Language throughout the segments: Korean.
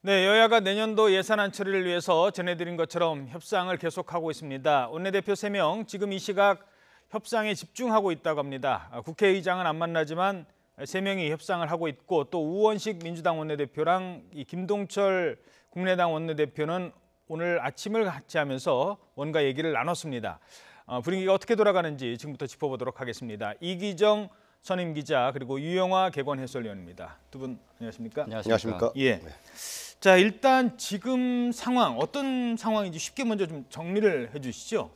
네, 여야가 내년도 예산안 처리를 위해서 전해드린 것처럼 협상을 계속하고 있습니다. 원내대표 3명 지금 이 시각 협상에 집중하고 있다고 합니다. 국회의장은 안 만나지만 3명이 협상을 하고 있고 또 우원식 민주당 원내대표랑 이 김동철 국민의당 원내대표는 오늘 아침을 같이 하면서 뭔가 얘기를 나눴습니다. 분위기가 어떻게 돌아가는지 지금부터 짚어보도록 하겠습니다. 이기정 선임 기자 그리고 유영화 개건 해설위원입니다. 두 분 안녕하십니까? 안녕하십니까? 예. 네. 자, 일단 지금 상황 어떤 상황인지 쉽게 먼저 좀 정리를 해주시죠.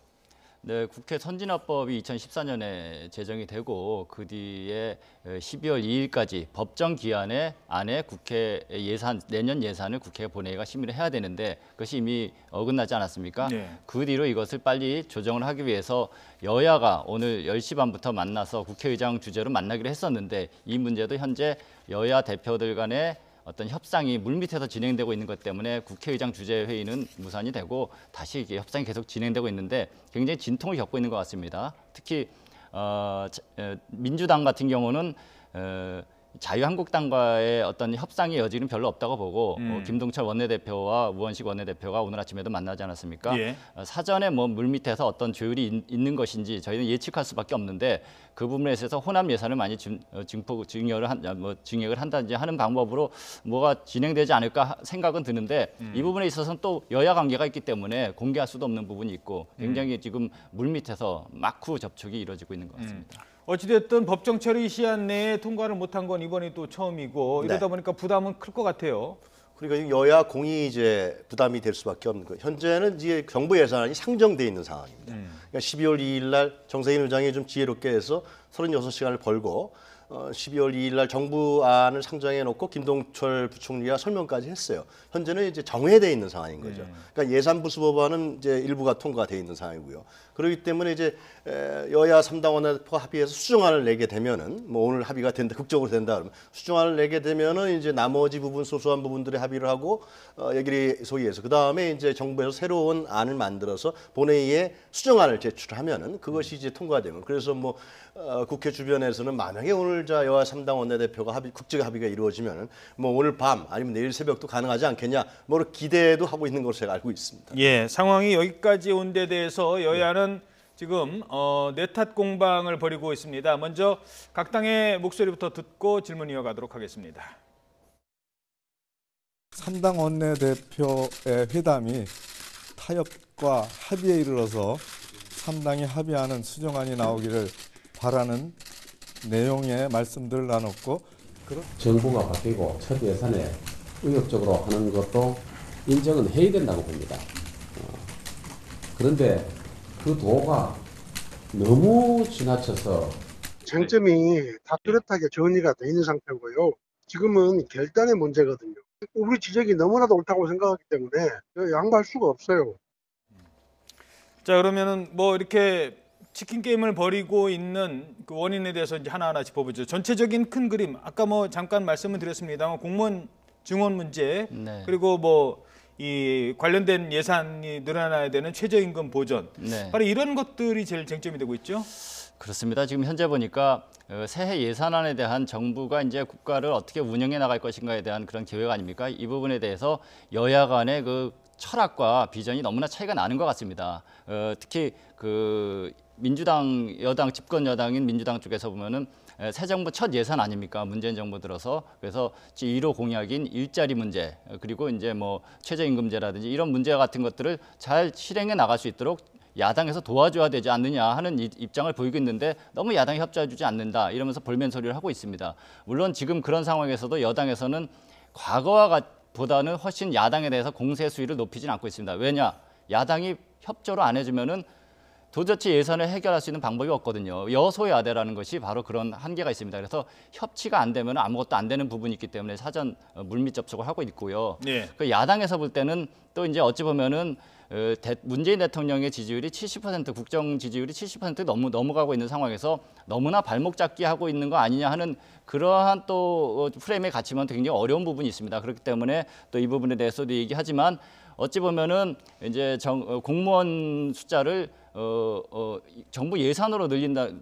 네, 국회 선진화법이 2014년에 제정이 되고 그 뒤에 12월 2일까지 법정 기한 안에 국회 내년 예산을 국회 본회의가 심의를 해야 되는데 그것이 이미 어긋나지 않았습니까? 네. 그 뒤로 이것을 빨리 조정을 하기 위해서 여야가 오늘 10시 반부터 만나서 국회의장 주재로 만나기로 했었는데 이 문제도 현재 여야 대표들 간의 어떤 협상이 물밑에서 진행되고 있는 것 때문에 국회의장 주재 회의는 무산이 되고 다시 협상이 계속 진행되고 있는데 굉장히 진통을 겪고 있는 것 같습니다. 특히 민주당 같은 경우는 자유한국당과의 어떤 협상의 여지는 별로 없다고 보고 김동철 원내대표와 우원식 원내대표가 오늘 아침에도 만나지 않았습니까? 예. 사전에 뭐 물밑에서 어떤 조율이 있는 것인지 저희는 예측할 수밖에 없는데 그 부분에 있어서 호남 예산을 많이 증액을 한다든지 하는 방법으로 뭐가 진행되지 않을까 생각은 드는데 이 부분에 있어서는 또 여야 관계가 있기 때문에 공개할 수도 없는 부분이 있고 굉장히 지금 물밑에서 막후 접촉이 이루어지고 있는 것 같습니다. 어찌됐든 법정 처리 시한 내에 통과를 못한 건 이번이 또 처음이고 이러다 보니까 부담은 클 것 같아요. 그러니까 여야 공이 이제 부담이 될 수밖에 없는 거예요. 현재는 이제 정부 예산안이 상정돼 있는 상황입니다. 그러니까 12월 2일 날 정세인 의장이 좀 지혜롭게 해서 36시간을 벌고 12월 2일 날 정부안을 상정해 놓고 김동철 부총리가 설명까지 했어요. 현재는 이제 정회돼 있는 상황인 거죠. 그러니까 예산부수법안은 이제 일부가 통과돼 있는 상황이고요. 그렇기 때문에 이제 여야 3당 원내대표가 합의해서 수정안을 내게 되면은 뭐 오늘 합의가 된다, 극적으로 된다 그러면 수정안을 내게 되면은 이제 나머지 부분 소소한 부분들에 합의를 하고 얘기를 소위해서 그 다음에 이제 정부에서 새로운 안을 만들어서 본회의에 수정안을 제출하면은 그것이 이제 통과되면 그래서 뭐 국회 주변에서는 만약에 오늘 여야 3당 원내대표가 국적 합의가 이루어지면은 뭐 오늘 밤 아니면 내일 새벽도 가능하지 않겠냐 뭐 기대도 하고 있는 것으로 제가 알고 있습니다. 예, 상황이 여기까지 온 데 대해서 여야는 지금 내탓 공방을 벌이고 있습니다. 먼저 각 당의 목소리부터 듣고 질문 이어가도록 하겠습니다. 3당 원내대표의 회담이 타협과 합의에 이르러서 3당이 합의하는 수정안이 나오기를 바라는 내용의 말씀들을 나눴고 정부가 바뀌고 첫 예산에 의욕적으로 하는 것도 인정은 해야 된다고 봅니다. 그런데 그 도가 너무 지나쳐서 쟁점이 다 뚜렷하게 정리가 돼 있는 상태고요. 지금은 결단의 문제거든요. 우리 지적이 너무나도 옳다고 생각하기 때문에 양보할 수가 없어요. 자, 그러면은 뭐 이렇게 치킨 게임을 벌이고 있는 그 원인에 대해서 이제 하나하나 짚어보죠. 전체적인 큰 그림, 아까 뭐 잠깐 말씀을 드렸습니다만 공무원 증원 문제, 네. 그리고 뭐 이 관련된 예산이 늘어나야 되는 최저임금 보전, 네. 바로 이런 것들이 제일 쟁점이 되고 있죠. 그렇습니다. 지금 현재 보니까 새해 예산안에 대한 정부가 이제 국가를 어떻게 운영해 나갈 것인가에 대한 그런 계획 아닙니까? 이 부분에 대해서 여야 간의 그 철학과 비전이 너무나 차이가 나는 것 같습니다. 특히 그 민주당 여당 집권 여당인 민주당 쪽에서 보면은 새 정부 첫 예산 아닙니까? 문재인 정부 들어서 그래서 제1호 공약인 일자리 문제 그리고 이제 뭐 최저임금제라든지 이런 문제 같은 것들을 잘 실행해 나갈 수 있도록 야당에서 도와줘야 되지 않느냐 하는 입장을 보이고 있는데 너무 야당이 협조해주지 않는다 이러면서 볼멘 소리를 하고 있습니다. 물론 지금 그런 상황에서도 여당에서는 과거와 보다는 훨씬 야당에 대해서 공세 수위를 높이진 않고 있습니다. 왜냐? 야당이 협조를 안 해주면은 도저히 예산을 해결할 수 있는 방법이 없거든요. 여소야대라는 것이 바로 그런 한계가 있습니다. 그래서 협치가 안 되면 아무것도 안 되는 부분이 있기 때문에 사전 물밑 접촉을 하고 있고요. 네. 그 야당에서 볼 때는 또 이제 어찌 보면은 문재인 대통령의 지지율이 70% 국정 지지율이 70% 넘어가고 있는 상황에서 너무나 발목 잡기 하고 있는 거 아니냐 하는 그러한 또 프레임에 갇히면 굉장히 어려운 부분이 있습니다. 그렇기 때문에 또 이 부분에 대해서도 얘기하지만 어찌 보면은 이제 공무원 숫자를 정부 예산으로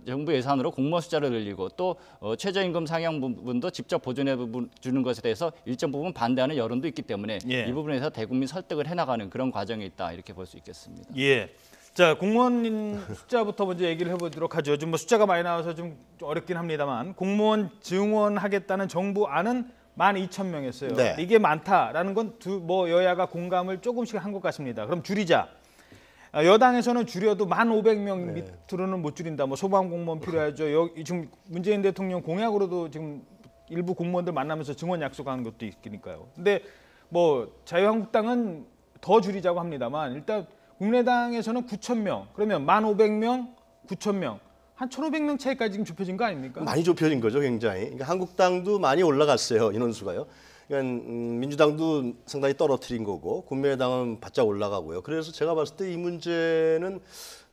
정부 예산으로 공무원 숫자를 늘리고 또 최저임금 상향 부분도 직접 보존해 주는 것에 대해서 일정 부분 반대하는 여론도 있기 때문에 예. 이 부분에서 대국민 설득을 해나가는 그런 과정에 있다 이렇게 볼 수 있겠습니다. 예. 자, 공무원 숫자부터 먼저 얘기를 해보도록 하죠. 좀 뭐 숫자가 많이 나와서 좀 어렵긴 합니다만 공무원 증원하겠다는 정부 안은 12,000명이었어요. 네. 이게 많다라는 건 뭐 여야가 공감을 조금씩 한 것 같습니다. 그럼 줄이자. 여당에서는 줄여도 1,500명 밑으로는 못 줄인다. 뭐 소방 공무원 필요하죠. 지금 문재인 대통령 공약으로도 지금 일부 공무원들 만나면서 증원 약속한 것도 있으니까요. 근데 뭐 자유한국당은 더 줄이자고 합니다만 일단 국민의당에서는 9,000명. 그러면 1,500명, 9,000명. 한 1,500명 차이까지 지금 좁혀진 거 아닙니까? 많이 좁혀진 거죠, 굉장히. 그러니까 한국당도 많이 올라갔어요, 인원수가요. 그러니까 민주당도 상당히 떨어뜨린 거고 국민의당은 바짝 올라가고요. 그래서 제가 봤을 때 이 문제는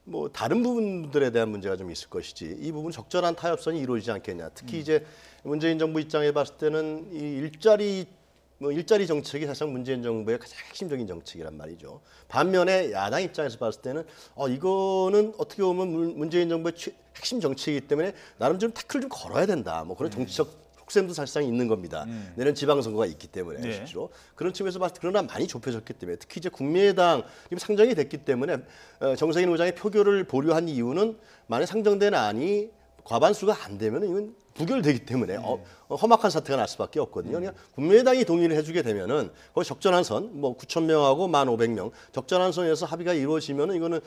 뭐 다른 부분들에 대한 문제가 좀 있을 것이지 이 부분 적절한 타협선이 이루어지지 않겠냐. 특히 이제 문재인 정부 입장에 봤을 때는 이 일자리 정책이 사실 문재인 정부의 가장 핵심적인 정책이란 말이죠. 반면에 야당 입장에서 봤을 때는 이거는 어떻게 보면 문재인 정부의 핵심 정책이기 때문에 나름 좀 태클 좀 걸어야 된다. 뭐 그런 정치적 속셈도 사실상 있는 겁니다. 내년 지방선거가 있기 때문에 네. 실제로 그런 측면에서 봤을 때 그러나 많이 좁혀졌기 때문에 특히 이제 국민의당 지금 상정이 됐기 때문에 정세인 의장의 표결을 보류한 이유는 만약 상정된 안이 과반수가 안 되면 이건 부결되기 때문에 험악한 사태가 날 수밖에 없거든요. 그러니까 국민의당이 동의를 해주게 되면은 거기 적절한 선, 뭐 9,000명하고 1,500명 적절한 선에서 합의가 이루어지면은 이거는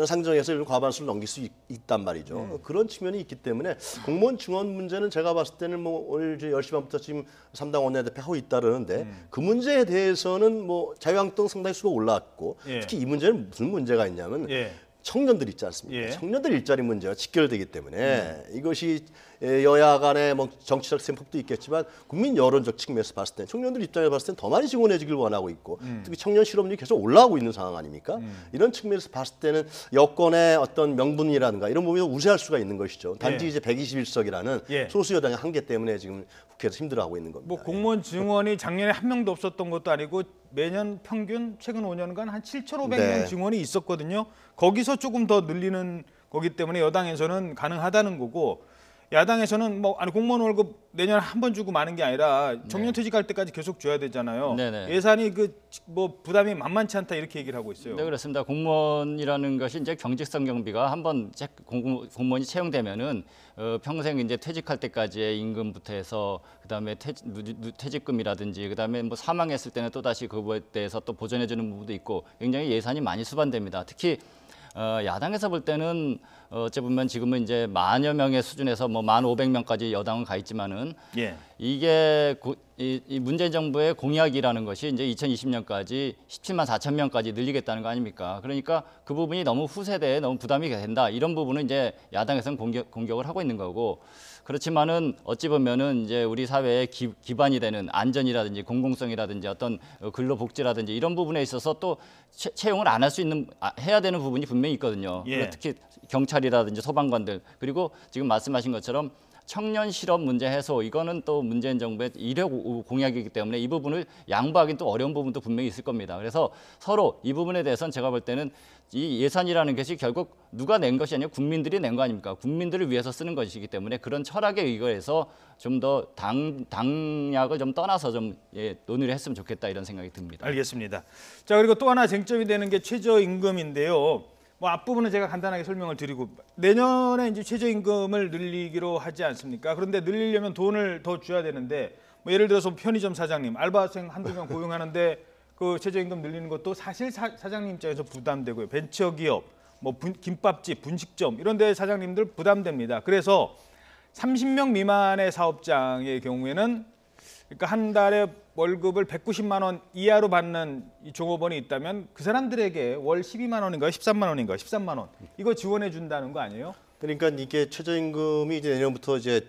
상정해서 과반수를 넘길 수 있단 말이죠. 그런 측면이 있기 때문에 공무원 증원 문제는 제가 봤을 때는 뭐 오늘 이제 10시 반부터 지금 3당 원내대표 하고 있다는데 그 문제에 대해서는 뭐 자유한국당 상당히 수가 올라왔고 예. 특히 이 문제는 무슨 문제가 있냐면 예. 청년들 있지 않습니까? 예. 청년들 일자리 문제가 직결되기 때문에 이것이 여야 간의 뭐 정치적 셈법도 있겠지만 국민 여론적 측면에서 봤을 때 청년들 입장에서 봤을 때 더 많이 지원해 주길 원하고 있고 특히 청년 실업률이 계속 올라가고 있는 상황 아닙니까? 이런 측면에서 봤을 때는 여권의 어떤 명분이라든가 이런 부분이 우세할 수가 있는 것이죠. 단지 예. 이제 121석이라는 예. 소수 여당의 한계 때문에 지금 국회에서 힘들어하고 있는 겁니다. 뭐 공무원 증원이 작년에 한 명도 없었던 것도 아니고 매년 평균 최근 5년간 한 7,500명 네. 증원이 있었거든요. 거기서 조금 더 늘리는 거기 때문에 여당에서는 가능하다는 거고 야당에서는 뭐 아니 공무원 월급 내년에 한 번 주고 마는 게 아니라 정년퇴직할 때까지 계속 줘야 되잖아요. 네네. 예산이 뭐 부담이 만만치 않다 이렇게 얘기를 하고 있어요. 네, 그렇습니다. 공무원이라는 것이 이제 경직성 경비가 한번 공무원이 채용되면은 평생 이제 퇴직할 때까지의 임금부터 해서 그다음에 퇴직금이라든지 그다음에 뭐 사망했을 때는 또 다시 그거에 대해서 또 보전해 주는 부분도 있고 굉장히 예산이 많이 수반됩니다. 특히 야당에서 볼 때는 어찌 보면 지금은 이제 10,000여 명의 수준에서 뭐 1,500명까지 여당은 가 있지만은 예. 이게 이 문재인 정부의 공약이라는 것이 이제 2020년까지 17만 4천 명까지 늘리겠다는 거 아닙니까? 그러니까 그 부분이 너무 후세대에 너무 부담이 된다. 이런 부분은 이제 야당에서는 공격을 하고 있는 거고 그렇지만은 어찌 보면은 이제 우리 사회의 기반이 되는 안전이라든지 공공성이라든지 어떤 근로복지라든지 이런 부분에 있어서 또 채용을 안 할 수 있는 해야 되는 부분이 분명히 있거든요. 예. 특히 경찰이라든지 소방관들 그리고 지금 말씀하신 것처럼 청년 실업 문제 해소 이거는 또 문재인 정부의 이력 공약이기 때문에 이 부분을 양보하기는 또 어려운 부분도 분명히 있을 겁니다. 그래서 서로 이 부분에 대해서는 제가 볼 때는 이 예산이라는 것이 결국 누가 낸 것이 아니라 국민들이 낸 거 아닙니까? 국민들을 위해서 쓰는 것이기 때문에 그런 철학에 의거해서 좀 더 당약을 좀 떠나서 좀 논의를 했으면 좋겠다 이런 생각이 듭니다. 알겠습니다. 자, 그리고 또 하나 쟁점이 되는 게 최저임금인데요. 뭐 앞부분은 제가 간단하게 설명을 드리고 내년에 이제 최저임금을 늘리기로 하지 않습니까? 그런데 늘리려면 돈을 더 줘야 되는데 뭐 예를 들어서 편의점 사장님, 알바생 한두 명 고용하는데 그 최저임금 늘리는 것도 사실 사장님 입장에서 부담되고요. 벤처기업, 뭐 김밥집, 분식점 이런 데 사장님들 부담됩니다. 그래서 30명 미만의 사업장의 경우에는 그러니까 한 달에 월급을 190만 원 이하로 받는 이 종업원이 있다면 그 사람들에게 월 12만 원인가요? 13만 원인가요? 13만 원. 이거 지원해 준다는 거 아니에요? 그러니까 이게 최저임금이 이제 내년부터 이제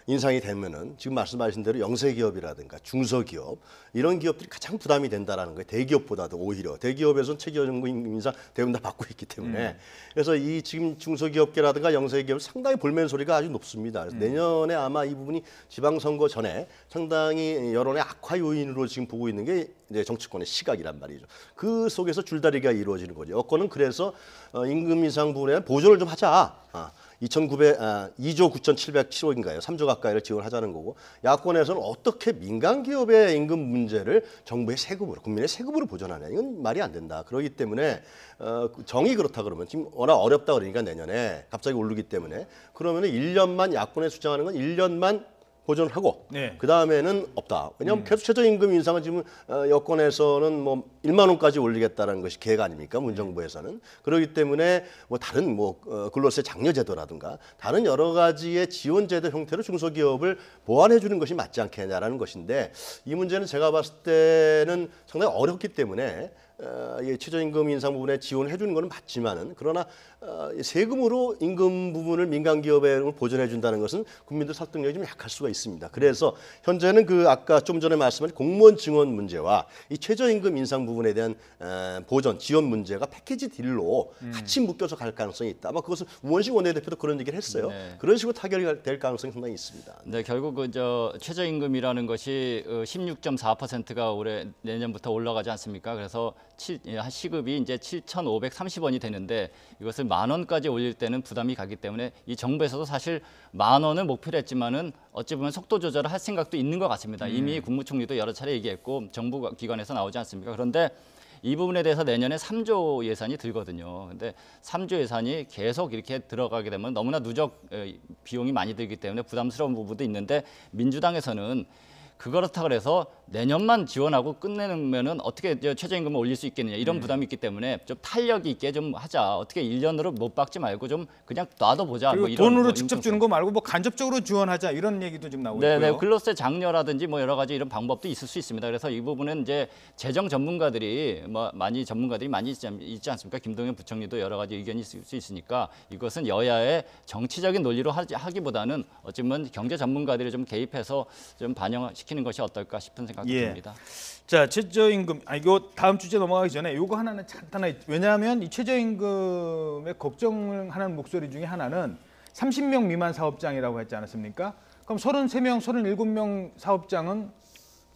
인상이 되면은 지금 말씀하신 대로 영세기업이라든가 중소기업 이런 기업들이 가장 부담이 된다라는 거예요. 대기업보다도 오히려 대기업에서는 최저임금 인상 대부분 다 받고 있기 때문에 그래서 이 지금 중소기업계라든가 영세기업 상당히 볼멘 소리가 아주 높습니다. 그래서 내년에 아마 이 부분이 지방선거 전에 상당히 여론의 악화 요인으로 지금 보고 있는 게 이제 정치권의 시각이란 말이죠. 그 속에서 줄다리기가 이루어지는 거죠. 여건은 그래서 임금 인상 부분에 보존을 좀 하자. 2조 9,707억인가요? 3조 가까이를 지원하자는 거고 야권에서는 어떻게 민간 기업의 임금 문제를 정부의 세금으로 국민의 세금으로 보존하냐 이건 말이 안 된다. 그렇기 때문에 정이 그렇다 그러면 지금 워낙 어렵다 그러니까 내년에 갑자기 오르기 때문에 그러면은 1년만 야권에 주장하는 건 1년만 보존을 하고 네. 그 다음에는 없다. 왜냐하면 계속 최저임금 인상은 지금 여권에서는 뭐 1만 원까지 올리겠다는 것이 계획 아닙니까? 문정부에서는 그렇기 때문에 뭐 다른 근로세 장려제도라든가 다른 여러 가지의 지원제도 형태로 중소기업을 보완해 주는 것이 맞지 않겠냐라는 것인데 이 문제는 제가 봤을 때는 상당히 어렵기 때문에 최저임금 인상 부분에 지원해 주는 것은 맞지만은 그러나 세금으로 임금 부분을 민간 기업에 보존해 준다는 것은 국민들 설득력이 좀 약할 수가 있습니다. 그래서 현재는 그 아까 좀 전에 말씀하신 공무원 증원 문제와 이 최저임금 인상 부분에 대한 보전 지원 문제가 패키지 딜로 같이 묶여서 갈 가능성이 있다. 아마 그것은 우원식 원내대표도 그런 얘기를 했어요. 네. 그런 식으로 타결이 될 가능성이 상당히 있습니다. 네, 결국 최저임금이라는 것이 16.4%가 올해 내년부터 올라가지 않습니까? 그래서 시급이 이제 7,530원이 되는데 이것을 10,000원까지 올릴 때는 부담이 가기 때문에 이 정부에서도 사실 10,000원을 목표로 했지만은 어찌 보면 속도 조절을 할 생각도 있는 것 같습니다. 이미 국무총리도 여러 차례 얘기했고 정부 기관에서 나오지 않습니까? 그런데 이 부분에 대해서 내년에 3조 예산이 들거든요. 근데 3조 예산이 계속 이렇게 들어가게 되면 너무나 누적 비용이 많이 들기 때문에 부담스러운 부분도 있는데 민주당에서는 그렇다 그래서 내년만 지원하고 끝내면은 어떻게 최저임금을 올릴 수 있겠느냐 이런 부담이 있기 때문에 좀 탄력 있게 좀 하자. 어떻게 1년으로 못 박지 말고 좀 그냥 놔둬보자. 그리고 뭐 이런 돈으로 직접 주는 거 말고 뭐 간접적으로 지원하자 이런 얘기도 지금 나오고 네, 있고요. 네, 근로세 장려라든지 뭐 여러 가지 이런 방법도 있을 수 있습니다. 그래서 이 부분은 이제 재정 전문가들이 많이 있지 않습니까? 김동연 부총리도 여러 가지 의견이 있을 수 있으니까 이것은 여야의 정치적인 논리로 하기보다는 어쩌면 경제 전문가들이 좀 개입해서 좀 반영시키는 것이 어떨까 싶은 생각도 듭니다. 자, 최저임금. 이거 다음 주제 넘어가기 전에 이거 하나는 간단하게 왜냐하면 이 최저임금에 걱정하는 목소리 중에 하나는 30명 미만 사업장이라고 했지 않았습니까? 그럼 33명, 37명 사업장은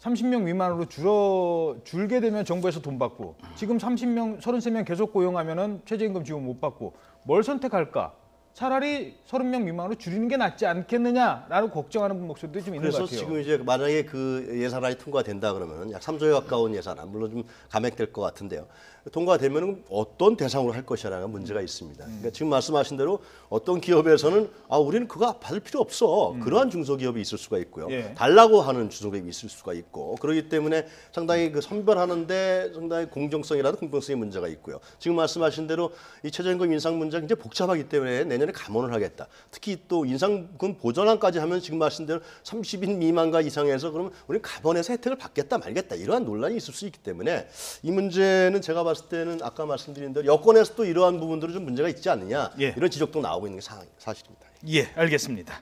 30명 미만으로 줄게 되면 정부에서 돈 받고 지금 30명, 33명 계속 고용하면은 최저임금 지원 못 받고 뭘 선택할까? 차라리 30명 미만으로 줄이는 게 낫지 않겠느냐라고 걱정하는 목소리도 좀 있는 것 그래서 같아요. 지금 이제 만약에 그 예산안이 통과된다 그러면 약 3조에 가까운 예산안 물론 좀 감액될 것 같은데요. 통과되면 어떤 대상으로 할 것이라는 문제가 있습니다. 그러니까 지금 말씀하신 대로 어떤 기업에서는 우리는 그거 받을 필요 없어. 그러한 중소기업이 있을 수가 있고요. 예. 달라고 하는 중소기업이 있을 수가 있고 그렇기 때문에 상당히 그 선별하는데 상당히 공정성이라도 공평성의 문제가 있고요. 지금 말씀하신 대로 이 최저임금 인상 문제가 굉장히 복잡하기 때문에 내년에 감원을 하겠다. 특히 또 인상금 보전안까지 하면 지금 말씀하신 대로 30인 미만과 이상에서 그러면 우리 감원에서 혜택을 받겠다 말겠다 이러한 논란이 있을 수 있기 때문에 이 문제는 제가 봤을 때는 아까 말씀드린 대로 여권에서도 이러한 부분들은 좀 문제가 있지 않느냐 예. 이런 지적도 나오고 있는 게 사실입니다. 예, 알겠습니다.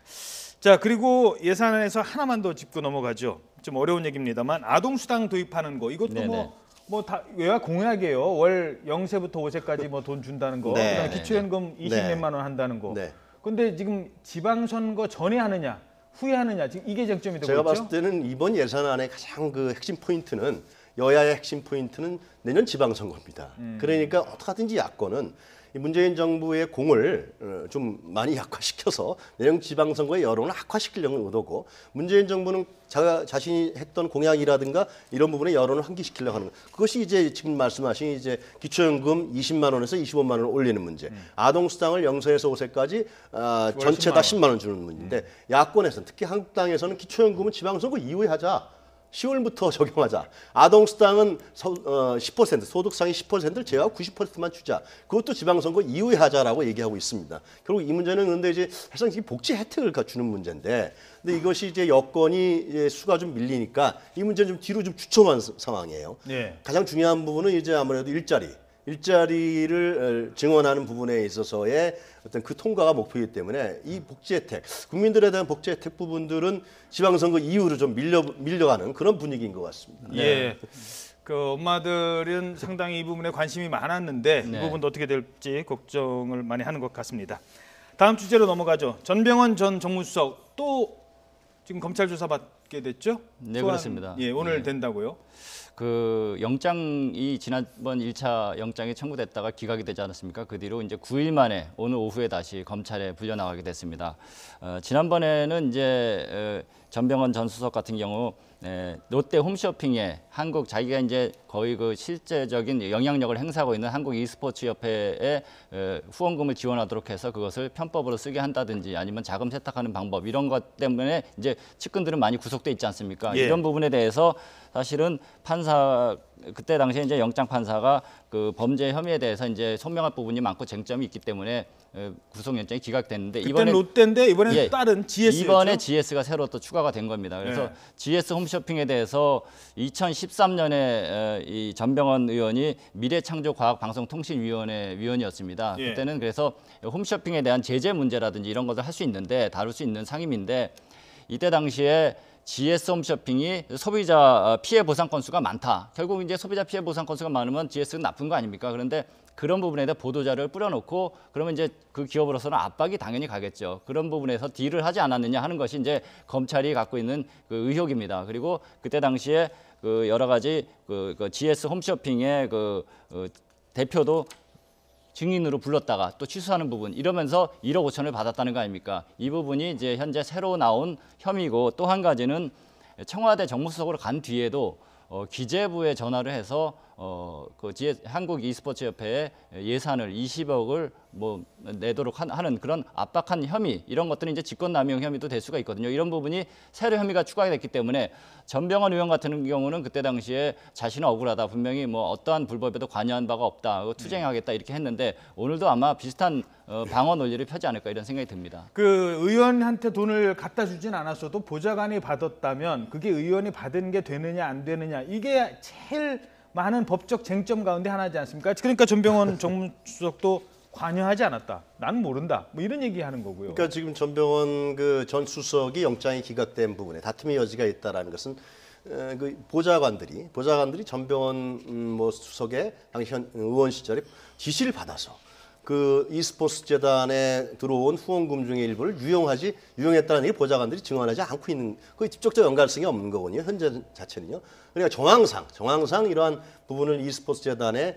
자, 그리고 예산안에서 하나만 더 짚고 넘어가죠. 좀 어려운 얘기입니다만 아동수당 도입하는 거 이것도 네네. 뭐 다 외화 공약이에요. 월 0세부터 5세까지 뭐 돈 준다는 거. 네. 그다음에 기초연금 20몇만 원 한다는 거. 네. 근데 지금 지방선거 전에 하느냐, 후에 하느냐 지금 이게 쟁점이 되고 제가 있죠. 봤을 때는 이번 예산안의 가장 그 핵심 포인트는 여야의 핵심 포인트는 내년 지방선거입니다. 그러니까 어떻게 하든지 야권은 이 문재인 정부의 공을 좀 많이 약화시켜서 내년 지방선거의 여론을 악화시키려는 의도고 문재인 정부는 자신이 했던 공약이라든가 이런 부분에 여론을 환기시키려고 하는 것. 그것이 이제 지금 말씀하신 이제 기초연금 20만 원에서 25만 원을 올리는 문제. 아동수당을 0세에서 5세까지 전체 다 10만 원 주는 문제인데 야권에서는 특히 한국당에서는 기초연금은 지방선거 이후에 하자. 10월부터 적용하자. 아동수당은 10%, 소득상위 10%를 제외하고 90%만 주자. 그것도 지방선거 이후에 하자라고 얘기하고 있습니다. 결국 이 문제는 그런데 이제 사실상 복지 혜택을 주는 문제인데, 근데 이것이 이제 여건이 이제 수가 좀 밀리니까 이 문제는 좀 뒤로 좀 주춤한 상황이에요. 예. 가장 중요한 부분은 이제 아무래도 일자리. 일자리를 증원하는 부분에 있어서의 어떤 그 통과가 목표이기 때문에 이 복지 혜택, 국민들에 대한 복지 혜택 부분들은 지방선거 이후로 좀 밀려가는 그런 분위기인 것 같습니다. 예. 그 엄마들은 상당히 이 부분에 관심이 많았는데 이 네. 부분도 어떻게 될지 걱정을 많이 하는 것 같습니다. 다음 주제로 넘어가죠. 전병헌 전 정무수석 또 지금 검찰 조사 받게 됐죠? 네, 소환, 그렇습니다. 예, 오늘 예. 된다고요? 그 영장이 지난번 1차 영장이 청구됐다가 기각이 되지 않았습니까? 그 뒤로 이제 9일 만에 오늘 오후에 다시 검찰에 불려 나가게 됐습니다. 지난번에는 이제 전병헌 전 수석 같은 경우 롯데 홈쇼핑에 한국 자기가 이제 거의 그 실제적인 영향력을 행사하고 있는 한국 e스포츠 협회에 후원금을 지원하도록 해서 그것을 편법으로 쓰게 한다든지 아니면 자금 세탁하는 방법 이런 것 때문에 이제 측근들은 많이 구속돼 있지 않습니까? 예. 이런 부분에 대해서 사실은 판사 그때 당시에 이제 영장 판사가 그 범죄 혐의에 대해서 이제 소명할 부분이 많고 쟁점이 있기 때문에 구속영장이 기각됐는데 그때는 롯데인데 이번에는 예, 다른 GS였죠? 이번에 GS가 새로 또 추가가 된 겁니다. 그래서 예. GS 홈쇼핑에 대해서 2013년에 이 전병헌 의원이 미래창조과학방송통신위원회 위원이었습니다. 예. 그때는 그래서 홈쇼핑에 대한 제재 문제라든지 이런 것을 할 수 있는데 다룰 수 있는 상임인데 이때 당시에 GS 홈쇼핑이 소비자 피해 보상 건수가 많다. 결국 이제 소비자 피해 보상 건수가 많으면 GS는 나쁜 거 아닙니까? 그런데 그런 부분에 대해 보도자료를 뿌려놓고 그러면 이제 그 기업으로서는 압박이 당연히 가겠죠. 그런 부분에서 딜을 하지 않았느냐 하는 것이 이제 검찰이 갖고 있는 그 의혹입니다. 그리고 그때 당시에 그 여러 가지 그 GS 홈쇼핑의 그 대표도 증인으로 불렀다가 또 취소하는 부분 이러면서 1억 5천을 받았다는 거 아닙니까? 이 부분이 이제 현재 새로 나온 혐의고 또 한 가지는 청와대 정무수석으로 간 뒤에도 기재부에 전화를 해서 한국 e스포츠 협회에 예산을 20억을 뭐 내도록 하는 그런 압박한 혐의 이런 것들은 이제 직권남용 혐의도 될 수가 있거든요. 이런 부분이 새로 혐의가 추가가 됐기 때문에 전병헌 의원 같은 경우는 그때 당시에 자신은 억울하다 분명히 뭐 어떠한 불법에도 관여한 바가 없다 투쟁하겠다 이렇게 했는데 오늘도 아마 비슷한 방어 논리를 펴지 않을까 이런 생각이 듭니다. 그 의원한테 돈을 갖다 주진 않았어도 보좌관이 받았다면 그게 의원이 받은 게 되느냐 안 되느냐 이게 제일 많은 법적 쟁점 가운데 하나지 않습니까? 그러니까 전병헌 정무수석도 관여하지 않았다. 난 모른다. 뭐 이런 얘기하는 거고요. 그러니까 지금 전병헌 그 전 수석이 영장이 기각된 부분에 다툼의 여지가 있다라는 것은 그 보좌관들이 전병헌 뭐 수석의 당시 의원 시절에 지시를 받아서 그 e스포츠 재단에 들어온 후원금 중의 일부를 유용했다는 얘기 보좌관들이 증언하지 않고 있는 그 직접적 연관성이 없는 거거든요. 현재 자체는요. 그러니까 정황상 이러한 부분을 e스포츠 재단에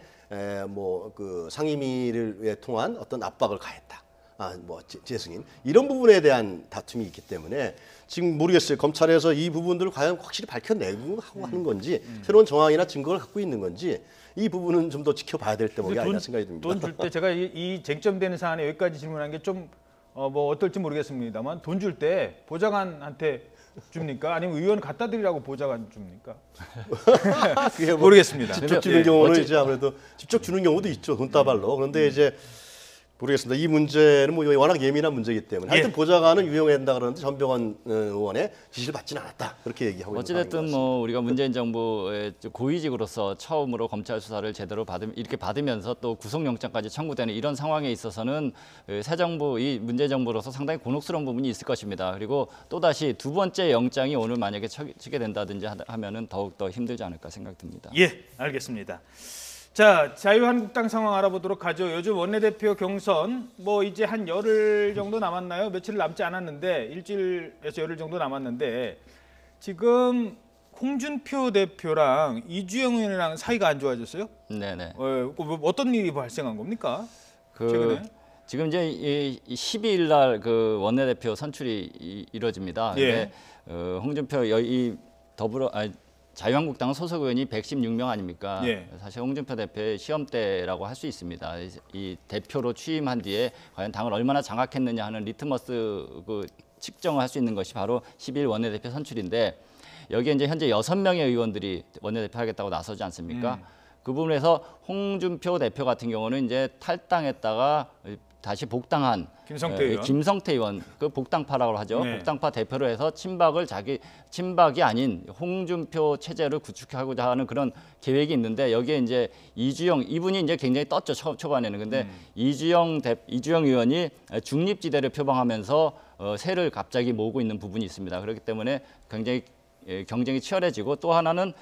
뭐 그 상임위를 통한 어떤 압박을 가했다. 뭐 재승인 이런 부분에 대한 다툼이 있기 때문에 지금 모르겠어요. 검찰에서 이 부분들을 과연 확실히 밝혀내고 하는 건지 새로운 정황이나 증거를 갖고 있는 건지 이 부분은 좀 더 지켜봐야 될 대목이 아니라 생각이 듭니다. 돈 줄 때 제가 이 쟁점되는 사안에 여기까지 질문한 게 좀 뭐 어떨지 모르겠습니다만 돈 줄 때 보좌관한테 줍니까? 아니면 의원 갖다 드리라고 보좌관 줍니까? 그게 뭐 모르겠습니다. 직접 주는 경우는 이제 아무래도 직접 주는 경우도 있죠. 돈다발로. 그런데 이제 모르겠습니다. 이 문제는 뭐 워낙 예민한 문제이기 때문에 하여튼 보좌관은 유용한다 그러는데 전병헌 의원의 지시를 받지는 않았다. 그렇게 얘기하고 있는 어찌됐든 뭐 우리가 문재인 정부의 고위직으로서 처음으로 검찰 수사를 제대로 이렇게 받으면서 또 구속영장까지 청구되는 이런 상황에 있어서는 새 정부, 이 문재인 정부로서 상당히 곤혹스러운 부분이 있을 것입니다. 그리고 또다시 두 번째 영장이 오늘 만약에 치게 된다든지 하면은 더욱더 힘들지 않을까 생각됩니다. 예, 알겠습니다. 자, 자유한국당 상황 알아보도록 하죠. 요즘 원내대표 경선 뭐 이제 한 열흘 정도 남았나요? 며칠 남지 않았는데 일주일에서 열흘 정도 남았는데 지금 홍준표 대표랑 이주영 의원이랑 사이가 안 좋아졌어요? 네네. 어떤 일이 발생한 겁니까? 최근에? 지금 이제 12일 날 그 원내대표 선출이 이루어집니다. 예. 근데 홍준표 자유한국당 소속 의원이 116명 아닙니까? 예. 사실 홍준표 대표의 시험대라고 할 수 있습니다. 이 대표로 취임한 뒤에 과연 당을 얼마나 장악했느냐 하는 리트머스 그 측정을 할 수 있는 것이 바로 12일 원내대표 선출인데 여기에 이제 현재 6명의 의원들이 원내대표 하겠다고 나서지 않습니까? 그 부분에서 홍준표 대표 같은 경우는 이제 탈당했다가 다시 복당한 김성태 의원. 김성태 의원, 그 복당파라고 하죠. 네. 복당파 대표로 해서 친박이 아닌 홍준표 체제를 구축하고자 하는 그런 계획이 있는데 여기에 이제 이주영 이분이 이제 굉장히 떴죠 초반에는. 근데 이주영 의원이 중립지대를 표방하면서 세를 갑자기 모으고 있는 부분이 있습니다. 그렇기 때문에 굉장히 경쟁이 치열해지고 또 하나는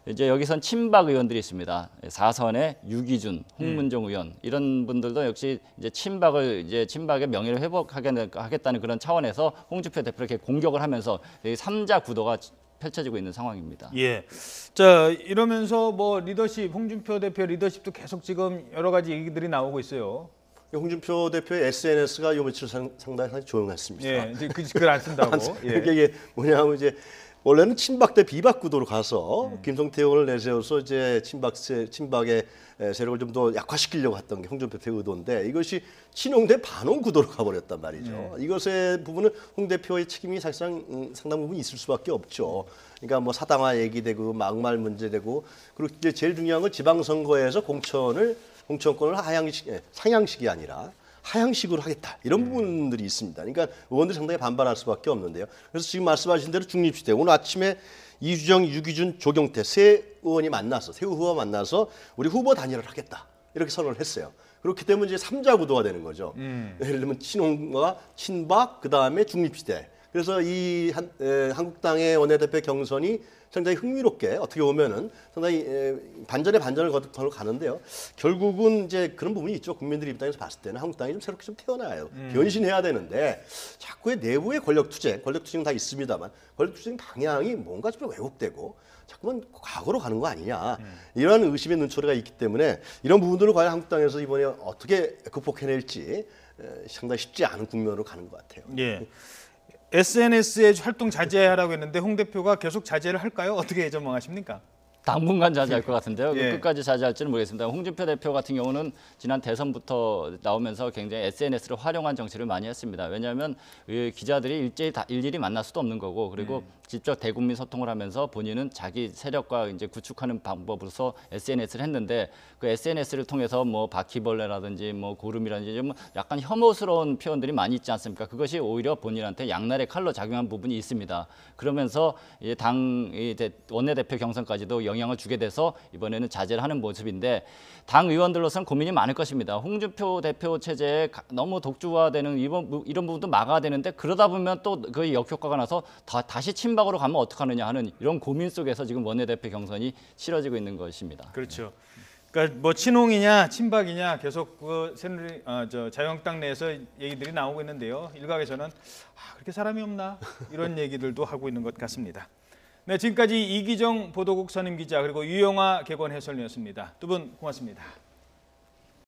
이제 여기선 친박 의원들이 있습니다. 4선의 유기준, 홍문종 의원 이런 분들도 역시 이제 친박의 명예를 회복하겠다는 그런 차원에서 홍준표 대표를 이렇게 공격을 하면서 삼자 구도가 펼쳐지고 있는 상황입니다. 예. 자, 이러면서 뭐 리더십, 홍준표 대표 리더십도 계속 지금 여러 가지 얘기들이 나오고 있어요. 홍준표 대표의 SNS가 요 며칠 상당히 조용했습니다. 예, 이제 글 안 쓴다고. 그러니까 이게 뭐냐면 이제 원래는 친박 대 비박 구도로 가서 김성태 의원을 내세워서 이제 친박의 세력을 좀 더 약화시키려고 했던 게 홍준표 대표 의도인데 이것이 친홍 대 반홍 구도로 가버렸단 말이죠. 이것의 부분은 홍 대표의 책임이 사실상 상당 부분 있을 수밖에 없죠. 그러니까 뭐 사당화 얘기되고 막말 문제되고 그리고 이제 제일 중요한 건 지방선거에서 공천권을 상향식이 아니라 하향식으로 하겠다 이런 부분들이 있습니다. 그러니까 의원들이 상당히 반발할 수밖에 없는데요. 그래서 지금 말씀하신 대로 중립시대 오늘 아침에 이주정, 유기준, 조경태 세 후보가 만나서 우리 후보 단일화를 하겠다 이렇게 선언을 했어요. 그렇기 때문에 이제 3자 구도가 되는 거죠. 예를 들면 친홍과 친박 그다음에 중립시대. 그래서 이 한국당의 원내대표 경선이 상당히 흥미롭게 어떻게 보면은 상당히 반전에 반전을 거듭 가는데요. 결국은 이제 그런 부분이 있죠. 국민들 입장에서 봤을 때는 한국당이 좀 새롭게 좀 태어나요. 변신해야 되는데 자꾸의 내부의 권력 투쟁은 다 있습니다만 권력 투쟁 방향이 뭔가 좀 왜곡되고 자꾸만 과거로 가는 거 아니냐 이런 의심의 눈초리가 있기 때문에 이런 부분들을 과연 한국당에서 이번에 어떻게 극복해낼지 상당히 쉽지 않은 국면으로 가는 것 같아요. 예. SNS에 활동 자제하라고 했는데 홍 대표가 계속 자제를 할까요? 어떻게 전망하십니까? 당분간 자제할 것 같은데요. 예. 끝까지 자제할지는 모르겠습니다. 홍준표 대표 같은 경우는 지난 대선부터 나오면서 굉장히 SNS를 활용한 정치를 많이 했습니다. 왜냐하면 기자들이 일일이 만날 수도 없는 거고 그리고 직접 대국민 소통을 하면서 본인은 자기 세력과 이제 구축하는 방법으로서 SNS를 했는데 그 SNS를 통해서 뭐 바퀴벌레라든지 뭐 고름이라든지 좀 약간 혐오스러운 표현들이 많이 있지 않습니까? 그것이 오히려 본인한테 양날의 칼로 작용한 부분이 있습니다. 그러면서 이제 원내대표 경선까지도 영향을 주게 돼서 이번에는 자제를 하는 모습인데 당 의원들로서는 고민이 많을 것입니다. 홍준표 대표 체제에 너무 독주화되는 이런 부분도 막아야 되는데 그러다 보면 또 그 역효과가 나서 다시 친박으로 가면 어떡하느냐 하는 이런 고민 속에서 지금 원내대표 경선이 치러지고 있는 것입니다. 그렇죠. 그러니까 뭐 친홍이냐 친박이냐 계속 자유한국당 내에서 얘기들이 나오고 있는데요. 일각에서는 그렇게 사람이 없나 이런 얘기들도 하고 있는 것 같습니다. 네, 지금까지 이기정 보도국 선임 기자 그리고 유영아 개건 해설위원이었습니다. 두 분 고맙습니다.